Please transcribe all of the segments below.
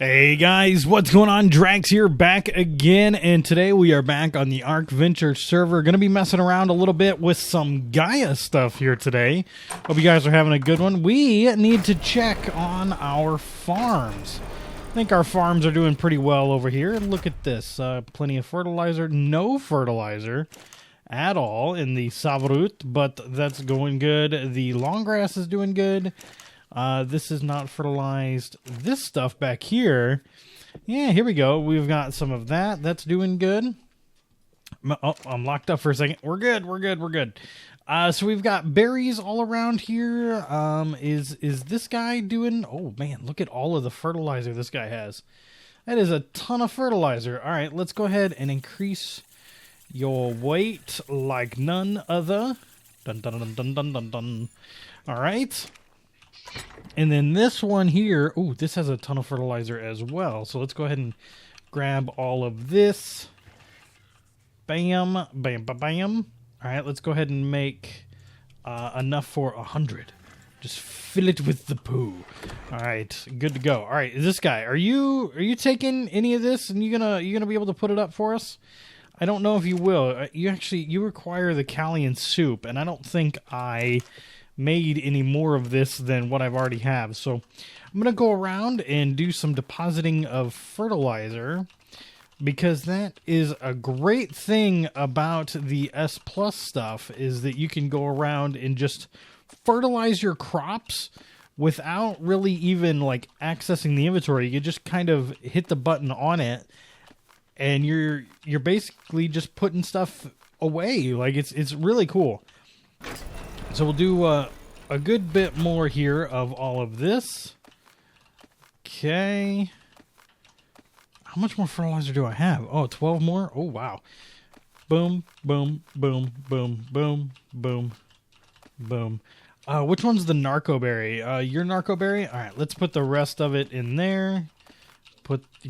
Hey guys, what's going on? Draax here, back again, and today we are back on the Arkventure server. Going to be messing around a little bit with some Gaia stuff here today. Hope you guys are having a good one. We need to check on our farms. I think our farms are doing pretty well over here. Look at this. Plenty of fertilizer. No fertilizer at all in the Savrut, but that's going good. The long grass is doing good. This is not fertilized. This stuff back here, yeah, here we go. We've got some of that. That's doing good. Oh, I'm locked up for a second. We're good. We're good. We're good. So we've got berries all around here. Is this guy doing? Oh man, look at all of the fertilizer this guy has. That is a ton of fertilizer. All right, let's go ahead and increase your weight like none other. Dun dun dun dun dun dun dun. All right. And then this one here, ooh, this has a ton of fertilizer as well. So let's go ahead and grab all of this. Bam, bam, bam, bam. All right, let's go ahead and make enough for 100. Just fill it with the poo. All right, good to go. All right, this guy, are you taking any of this and you gonna be able to put it up for us? I don't know if you will. You require the Callian soup, and I don't think I made any more of this than what I've already have. So I'm going to go around and do some depositing of fertilizer, because that is a great thing about the S Plus stuff, is that you can go around and just fertilize your crops without really even like accessing the inventory. You just kind of hit the button on it and you're basically just putting stuff away. Like it's really cool. So we'll do a good bit more here of all of this. Okay. How much more fertilizer do I have? Oh, 12 more? Oh, wow. Boom, boom, boom, boom, boom, boom, boom. Which one's the narco berry? Your narco berry? All right, let's put the rest of it in there.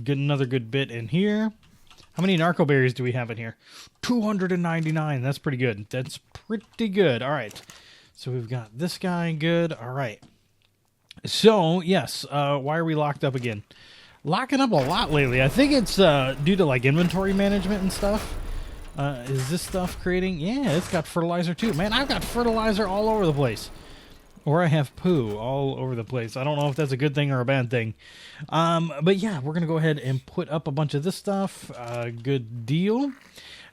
Get another good bit in here. How many narco berries do we have in here? 299. That's pretty good. That's pretty good. All right. So we've got this guy good. All right. So, yes, why are we locked up again? Locking up a lot lately. I think it's due to, like, inventory management and stuff. Is this stuff creating? Yeah, it's got fertilizer, too. Man, I've got fertilizer all over the place. Or I have poo all over the place. I don't know if that's a good thing or a bad thing. But, yeah, we're going to go ahead and put up a bunch of this stuff. Good deal.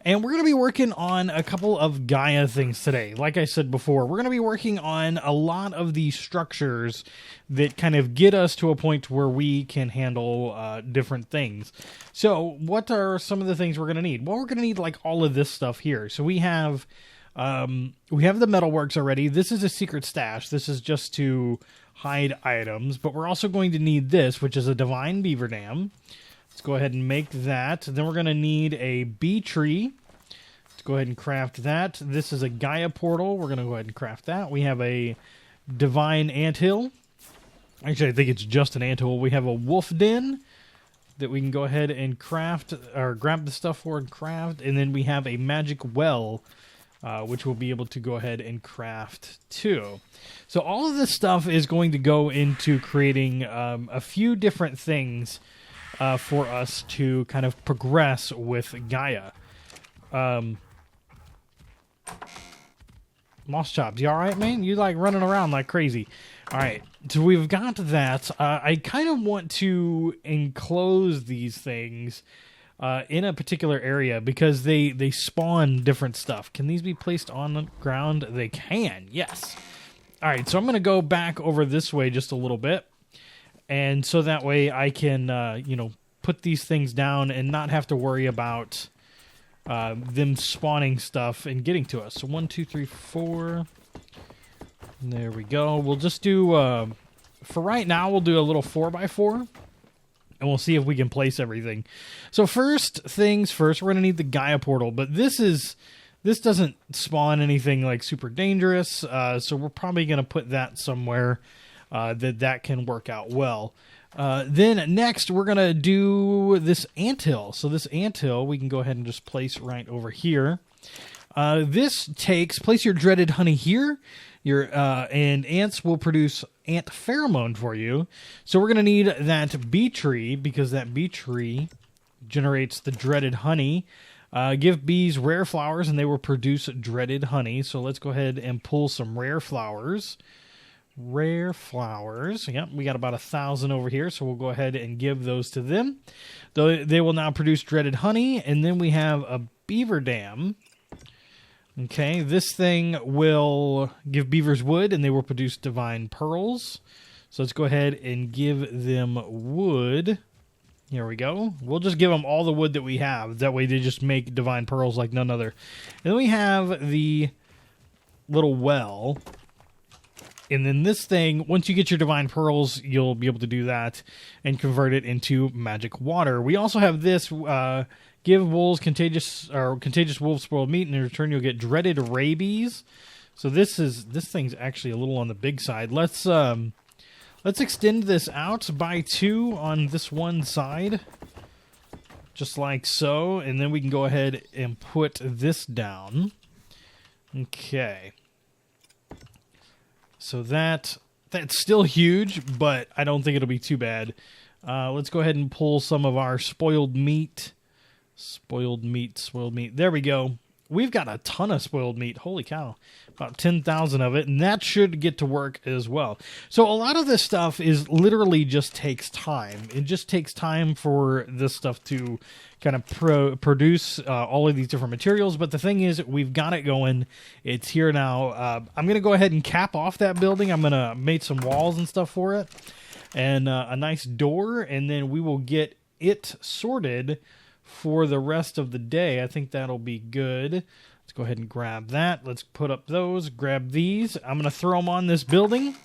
And we're going to be working on a couple of Gaia things today. Like I said before, we're going to be working on a lot of the structures that kind of get us to a point where we can handle different things. So what are some of the things we're going to need? Well, we're going to need like all of this stuff here. So we have the metalworks already. This is a secret stash. This is just to hide items. But we're also going to need this, which is a divine Beaver Dam. Let's go ahead and make that. Then we're going to need a bee tree. Let's go ahead and craft that. This is a Gaia Portal. We're going to go ahead and craft that. We have a divine anthill. Actually, I think it's just an anthill. We have a wolf den that we can go ahead and craft, or grab the stuff for and craft. And then we have a magic well, which we'll be able to go ahead and craft too. So all of this stuff is going to go into creating a few different things for us to kind of progress with Gaia. Moss Chops, you alright, man? You like running around like crazy. Alright, so we've got that. I kind of want to enclose these things in a particular area because they spawn different stuff. Can these be placed on the ground? They can, yes. Alright, so I'm going to go back over this way just a little bit. And so that way I can, put these things down and not have to worry about them spawning stuff and getting to us. So 1, 2, 3, 4. There we go. We'll just do, for right now, we'll do a little 4x4. And we'll see if we can place everything. So first things first, we're going to need the Gaia Portal. But this doesn't spawn anything like super dangerous. So we're probably going to put that somewhere that can work out well. Then next we're going to do this anthill. So this anthill we can go ahead and just place right over here. This takes, place your dreaded honey here. And ants will produce ant pheromone for you. So we're going to need that bee tree, because that bee tree generates the dreaded honey. Give bees rare flowers and they will produce dreaded honey. So let's go ahead and pull some rare flowers. Rare flowers. Yep, we got about 1,000 over here, so we'll go ahead and give those to them. They will now produce dreaded honey, and then we have a beaver dam. Okay, this thing will give beavers wood, and they will produce divine pearls. So let's go ahead and give them wood. Here we go. We'll just give them all the wood that we have. That way they just make divine pearls like none other. And then we have the little well. And then this thing, once you get your divine pearls, you'll be able to do that and convert it into magic water. We also have this, give wolves contagious wolves spoiled meat, and in return you'll get dreaded rabies. So this thing's actually a little on the big side. Let's extend this out by 2 on this one side, just like so, and then we can go ahead and put this down. Okay. So that's still huge, but I don't think it'll be too bad. Let's go ahead and pull some of our spoiled meat. Spoiled meat. There we go. We've got a ton of spoiled meat. Holy cow. About 10,000 of it, and that should get to work as well. So a lot of this stuff is literally just takes time. It just takes time for this stuff to kind of produce all of these different materials, but the thing is, we've got it going. It's here now. I'm going to go ahead and cap off that building. I'm going to make some walls and stuff for it, and a nice door, and then we will get it sorted for the rest of the day. I think that'll be good. Let's go ahead and grab that. Let's put up those, grab these. I'm going to throw them on this building,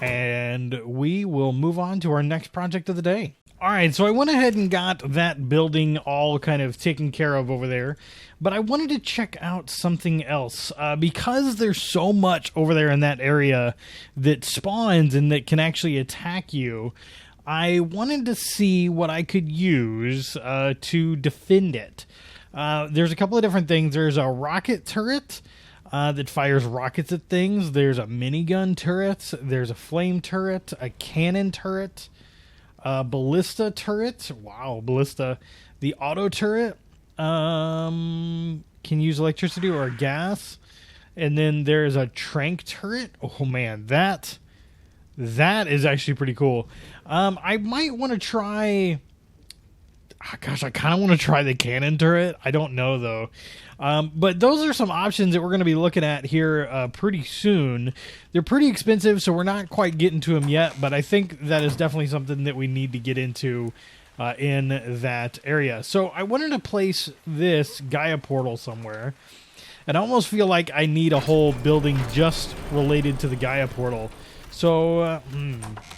and we will move on to our next project of the day. All right, so I went ahead and got that building all kind of taken care of over there, but I wanted to check out something else. Because there's so much over there in that area that spawns and that can actually attack you, I wanted to see what I could use to defend it. There's a couple of different things. There's a rocket turret that fires rockets at things. There's a minigun turret. There's a flame turret, a cannon turret, ballista turret. Wow, ballista. The auto turret can use electricity or gas. And then there's a trank turret. Oh man, that is actually pretty cool. I might want to try... Gosh, I kind of want to try the cannon turret. I don't know, though. But those are some options that we're going to be looking at here pretty soon. They're pretty expensive, so we're not quite getting to them yet, but I think that is definitely something that we need to get into in that area. So I wanted to place this Gaia Portal somewhere, and I almost feel like I need a whole building just related to the Gaia Portal. So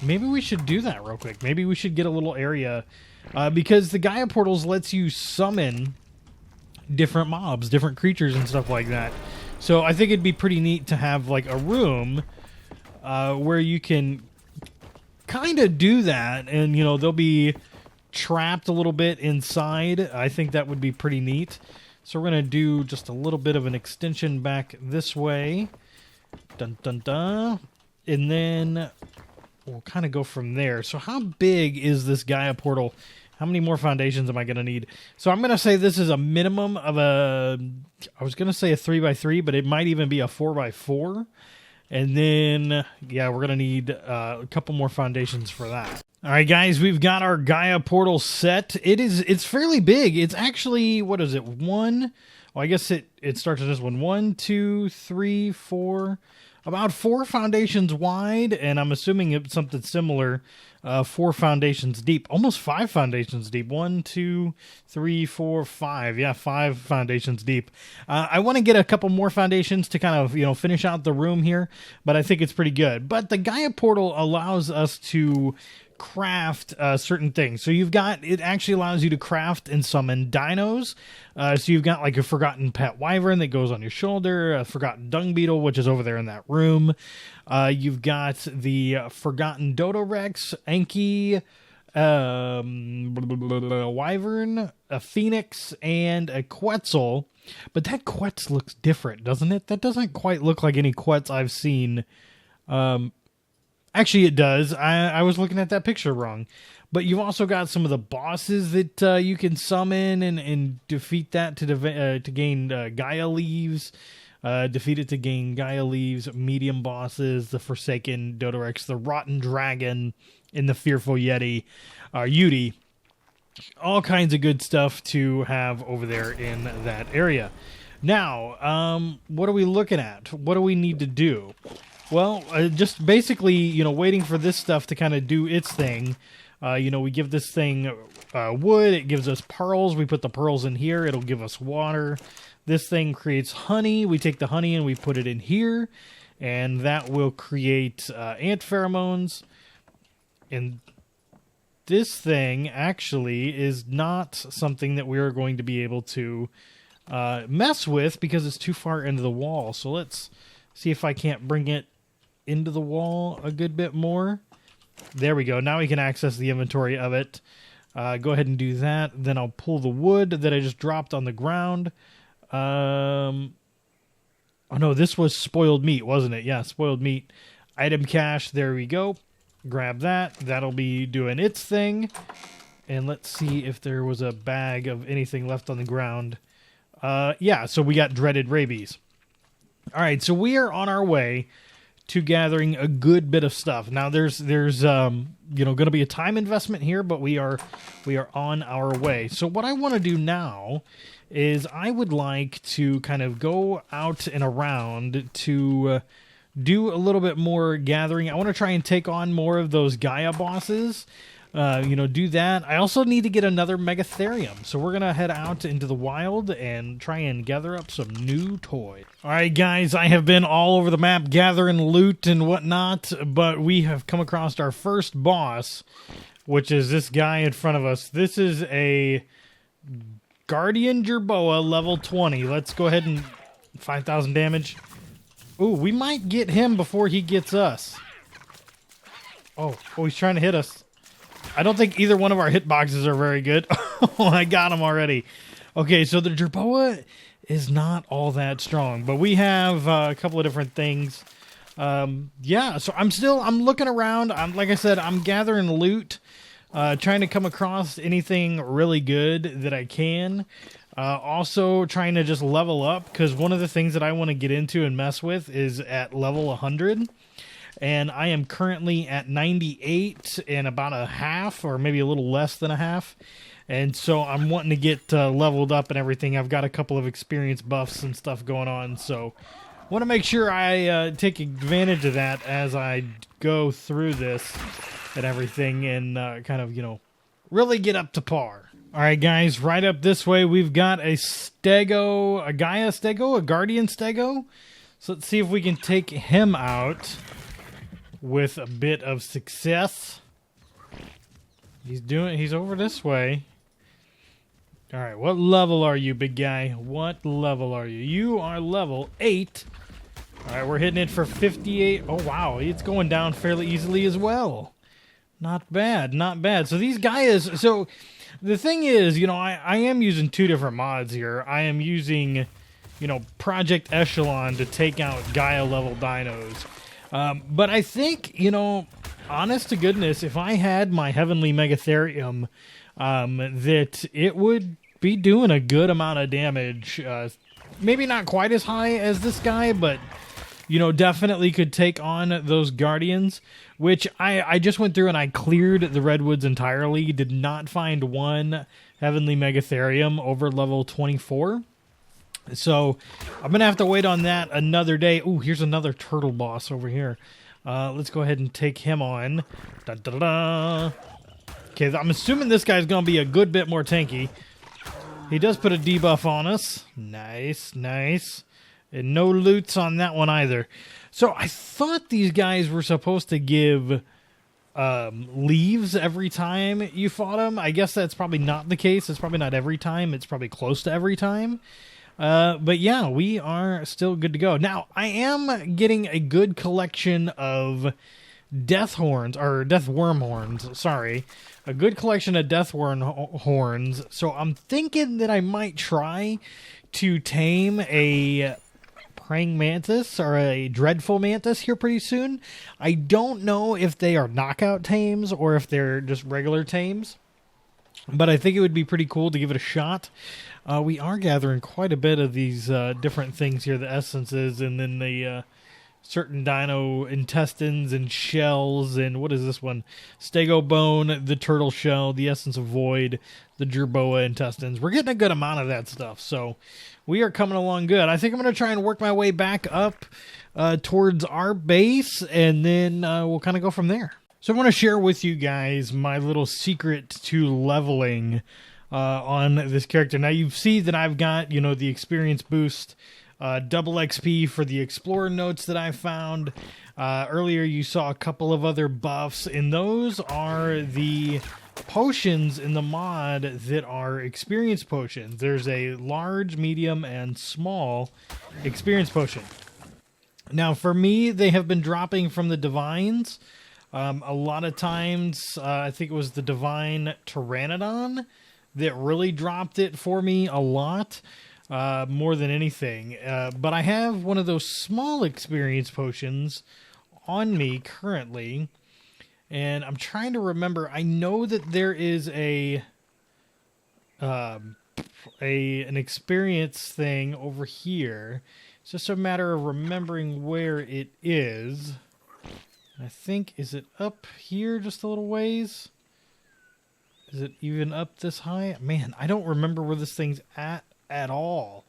maybe we should do that real quick. Maybe we should get a little area... because the Gaia Portals lets you summon different mobs, different creatures and stuff like that. So I think it'd be pretty neat to have like a room where you can kind of do that, and you know, they'll be trapped a little bit inside. I think that would be pretty neat. So we're going to do just a little bit of an extension back this way. Dun dun dun. And then we'll kind of go from there. So how big is this Gaia Portal? How many more foundations am I going to need? So I'm going to say this is a minimum of I was going to say a 3x3, but it might even be a 4x4. And then, yeah, we're going to need a couple more foundations for that. All right, guys, we've got our Gaia Portal set. It's fairly big. It's actually, what is it? I guess it starts with this one. 1, 2, 3, 4... About 4 foundations wide, and I'm assuming it's something similar. 4 foundations deep, almost 5 foundations deep. 1, 2, 3, 4, 5. Yeah, 5 foundations deep. I want to get a couple more foundations to kind of finish out the room here, but I think it's pretty good. But the Gaia Portal allows us to craft certain things. So it actually allows you to craft and summon dinos. So you've got like a forgotten pet wyvern that goes on your shoulder, a forgotten dung beetle, which is over there in that room. You've got the forgotten Dodo Rex, Enki, a wyvern, a phoenix, and a quetzal. But that quetz looks different, doesn't it? That doesn't quite look like any quetz I've seen. Actually, it does. I was looking at that picture wrong. But you've also got some of the bosses that you can summon and defeat that to gain Gaia leaves. Defeat it to gain Gaia leaves. Medium bosses, the Forsaken Dodorex, the Rotten Dragon, and the Fearful Yeti, Yudi. All kinds of good stuff to have over there in that area. Now, what are we looking at? What do we need to do? Well, just basically, waiting for this stuff to kind of do its thing. We give this thing wood. It gives us pearls. We put the pearls in here. It'll give us water. This thing creates honey. We take the honey and we put it in here. And that will create ant pheromones. And this thing actually is not something that we're going to be able to mess with because it's too far into the wall. So let's see if I can't bring it into the wall a good bit more. There we go. Now we can access the inventory of it. Go ahead and do that. Then I'll pull the wood that I just dropped on the ground. Oh no, this was spoiled meat, wasn't it? Yeah, spoiled meat. Item cache. There we go. Grab that. That'll be doing its thing. And let's see if there was a bag of anything left on the ground. Yeah, so we got dreaded rabies. All right, so we are on our way to gathering a good bit of stuff. Now there's going to be a time investment here, but we are on our way. So what I want to do now is I would like to kind of go out and around to do a little bit more gathering. I want to try and take on more of those Gaia bosses. Do that. I also need to get another Megatherium. So we're going to head out into the wild and try and gather up some new toys. All right, guys, I have been all over the map gathering loot and whatnot, but we have come across our first boss, which is this guy in front of us. This is a Guardian Jerboa level 20. Let's go ahead and 5,000 damage. Ooh, we might get him before he gets us. Oh, he's trying to hit us. I don't think either one of our hitboxes are very good. Oh, I got him already. Okay, so the Jerboa is not all that strong, but we have a couple of different things. Yeah, so I'm looking around. Like I said, I'm gathering loot, trying to come across anything really good that I can. Also trying to just level up, because one of the things that I want to get into and mess with is at level 100. And I am currently at 98 and about a half, or maybe a little less than a half. And so I'm wanting to get leveled up and everything. I've got a couple of experience buffs and stuff going on. So I want to make sure I take advantage of that as I go through this and everything and kind of, really get up to par. All right, guys, right up this way, we've got a Stego, a Gaia Stego, a Guardian Stego. So let's see if we can take him out with a bit of success. He's over this way. All right, what level are you, big guy? What level are you? You are level 8. All right, we're hitting it for 58. Oh, wow, it's going down fairly easily as well. Not bad, not bad. So these guys, so the thing is, I am using two different mods here. I am using, Project Echelon to take out Gaia level dinos. But I think, honest to goodness, if I had my Heavenly Megatherium, that it would be doing a good amount of damage. Maybe not quite as high as this guy, but, definitely could take on those Guardians, which I just went through and I cleared the Redwoods entirely. Did not find one Heavenly Megatherium over level 24. So I'm going to have to wait on that another day. Ooh, here's another turtle boss over here. Let's go ahead and take him on. Da, da, da, da. Okay, I'm assuming this guy's going to be a good bit more tanky. He does put a debuff on us. Nice, nice. And no loots on that one either. So I thought these guys were supposed to give leaves every time you fought them. I guess that's probably not the case. It's probably not every time. It's probably close to every time. But yeah, we are still good to go. Now, I am getting a good collection of death horns, or death worm horns, sorry. A good collection of death worm horns. So I'm thinking that I might try to tame a praying mantis or a dreadful mantis here pretty soon. I don't know if they are knockout tames or if they're just regular tames, but I think it would be pretty cool to give it a shot. We are gathering quite a bit of these different things here, the essences, and then the certain dino intestines and shells, and what is this one? Stego bone, the turtle shell, the essence of void, the Jerboa intestines. We're getting a good amount of that stuff, so we are coming along good. I think I'm going to try and work my way back up towards our base, and then we'll kind of go from there. So I want to share with you guys my little secret to leveling on this character. Now you see that I've got, you know, the experience boost, double XP for the explorer notes that I found. Earlier you saw a couple of other buffs, and those are the potions in the mod that are experience potions. There's a large, medium, and small experience potion. Now for me, they have been dropping from the divines. A lot of times, I think it was the divine Pteranodon that really dropped it for me a lot. More than anything. But I have one of those small experience potions on me currently, and I'm trying to remember. I know that there is an experience thing over here. It's just a matter of remembering where it is. I think, is it up here just a little ways? Is it even up this high? Man, I don't remember where this thing's at all.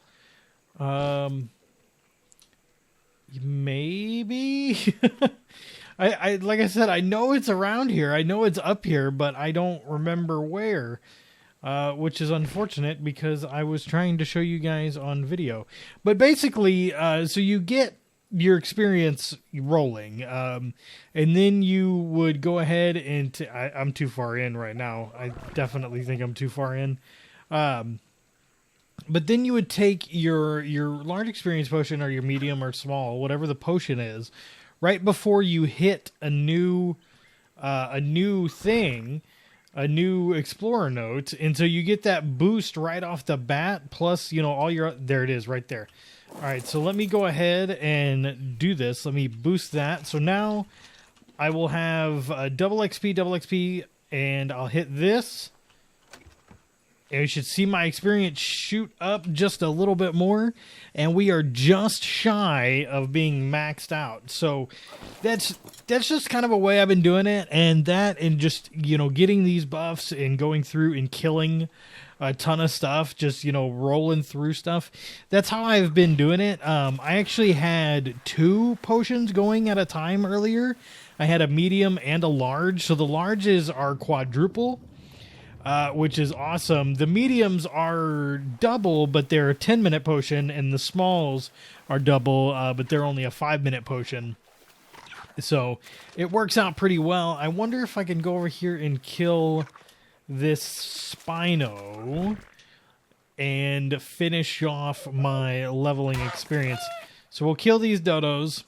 Maybe. I like I said, I know it's around here. I know it's up here, but I don't remember where. Which is unfortunate because I was trying to show you guys on video. But basically, so you get your experience rolling, and then you would go ahead and I'm too far in right now. I definitely think I'm too far in. But then you would take your large experience potion, or your medium or small, whatever the potion is, right before you hit a new thing, a new explorer note, and so you get that boost right off the bat. Plus, you know, all your, there it is right there. All right, so let me go ahead and do this. Let me boost that. So now I will have double XP, and I'll hit this. And you should see my experience shoot up just a little bit more. And we are just shy of being maxed out. So that's just kind of a way I've been doing it. And that, and just, you know, getting these buffs and going through and killing a ton of stuff, just, you know, rolling through stuff. That's how I've been doing it. I actually had 2 potions going at a time earlier. I had a medium and a large. So the larges are quadruple, which is awesome. The mediums are double, but they're a 10-minute potion, and the smalls are double, but they're only a 5-minute potion. So it works out pretty well. I wonder if I can go over here and kill this Spino and finish off my leveling experience. So we'll kill these dodos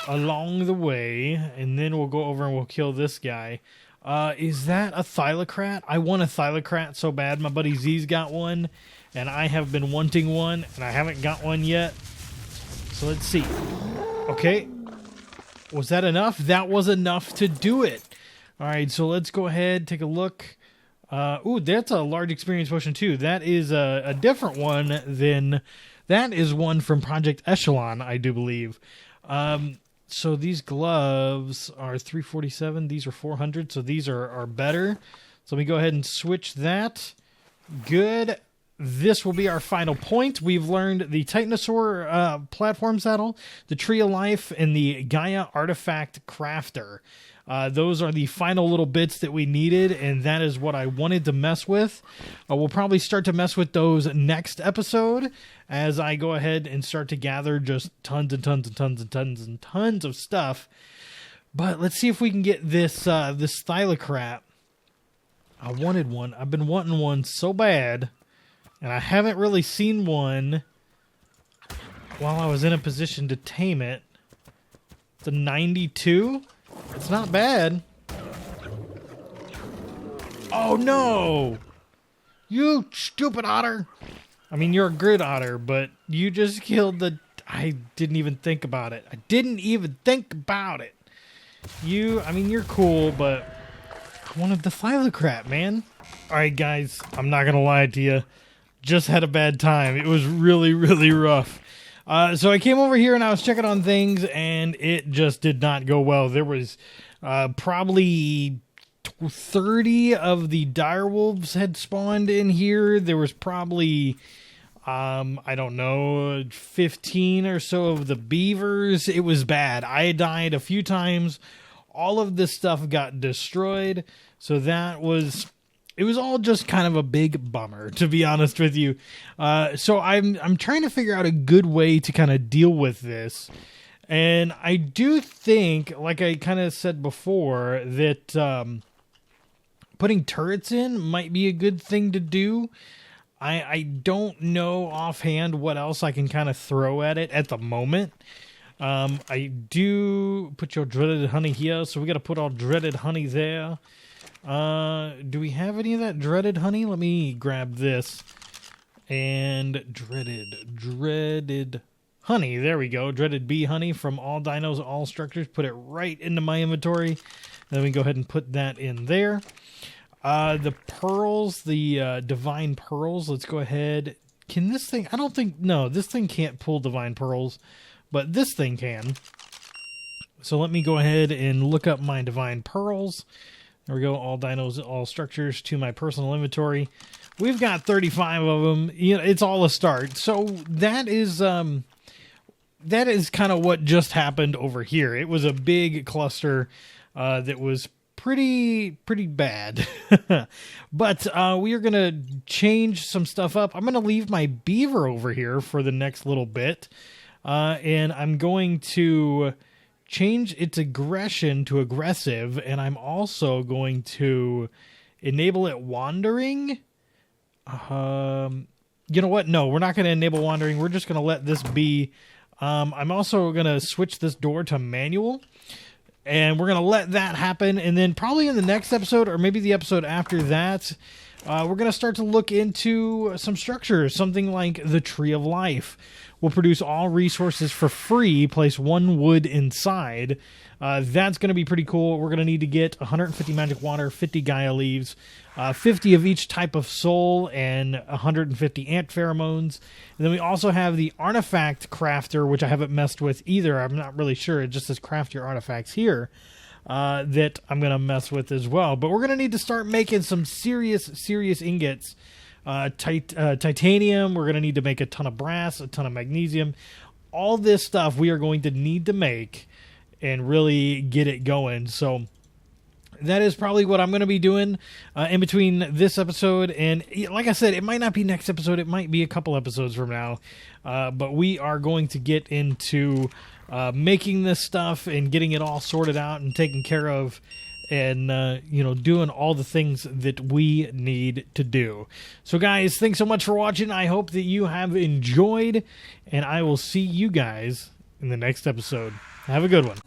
along the way, and then we'll go over and we'll kill this guy. Is that a Thylacrat? I want a Thylacrat so bad. My buddy Z's got one, and I have been wanting one, and I haven't got one yet. So let's see. Okay. Was that enough? That was enough to do it. All right, so let's go ahead, take a look. Ooh, that's a large experience potion too. That is a different one than... That is one from Project Echelon, I do believe. So these gloves are 347. These are 400, so these are better. So let me go ahead and switch that. Good. This will be our final point. We've learned the Titanosaur platform saddle, the Tree of Life, and the Gaia Artifact Crafter. Those are the final little bits that we needed, and that is what I wanted to mess with. We'll probably start to mess with those next episode as I go ahead and start to gather just tons and tons and tons and tons and tons of stuff. But let's see if we can get this this Thylacrat. I wanted one. I've been wanting one so bad, and I haven't really seen one while I was in a position to tame it. It's a 92. It's not bad. Oh no! You stupid otter! I mean, you're a good otter, but you just killed the... I didn't even think about it. I didn't even think about it. I mean, you're cool, but I wanted the thylacrat, man. Alright, guys, I'm not gonna lie to you. Just had a bad time. It was really, really rough. So I came over here and I was checking on things, and it just did not go well. There was probably 30 of the direwolves had spawned in here. There was probably, I don't know, 15 or so of the beavers. It was bad. I died a few times. All of this stuff got destroyed. So it was all just kind of a big bummer, to be honest with you. So I'm trying to figure out a good way to kind of deal with this. And I do think, like I kind of said before, that putting turrets in might be a good thing to do. I don't know offhand what else I can kind of throw at it at the moment. I do put your dreaded honey here, so we got to put our dreaded honey there. Do we have any of that dreaded honey? Let me grab this. And dreaded honey. There we go. Dreaded bee honey from all dinos, all structures. Put it right into my inventory. Then we go ahead and put that in there. The pearls, the divine pearls. Let's go ahead. Can this thing... I don't think... No, this thing can't pull divine pearls. But this thing can. So let me go ahead and look up my divine pearls. There we go, all dinos, all structures to my personal inventory. We've got 35 of them. You know, it's all a start. So that is kind of what just happened over here. It was a big cluster that was pretty bad. But we are going to change some stuff up. I'm going to leave my beaver over here for the next little bit. And I'm going to change its aggression to aggressive, and I'm also going to enable it wandering. You know what? No, we're not going to enable wandering. We're just going to let this be. I'm also going to switch this door to manual, and we're going to let that happen. And then probably in the next episode, or maybe the episode after that, we're going to start to look into some structures, something like the Tree of Life. We'll produce all resources for free, place 1 wood inside. That's going to be pretty cool. We're going to need to get 150 magic water, 50 Gaia leaves, 50 of each type of soul, and 150 ant pheromones. And then we also have the artifact crafter, which I haven't messed with either. I'm not really sure. It just says craft your artifacts here. That I'm going to mess with as well. But we're going to need to start making some serious ingots. Titanium, we're going to need to make a ton of brass, a ton of magnesium. All this stuff we are going to need to make and really get it going. So that is probably what I'm going to be doing in between this episode. And like I said, it might not be next episode. It might be a couple episodes from now. But we are going to get into making this stuff and getting it all sorted out and taken care of. And, doing all the things that we need to do. So, guys, thanks so much for watching. I hope that you have enjoyed, and I will see you guys in the next episode. Have a good one.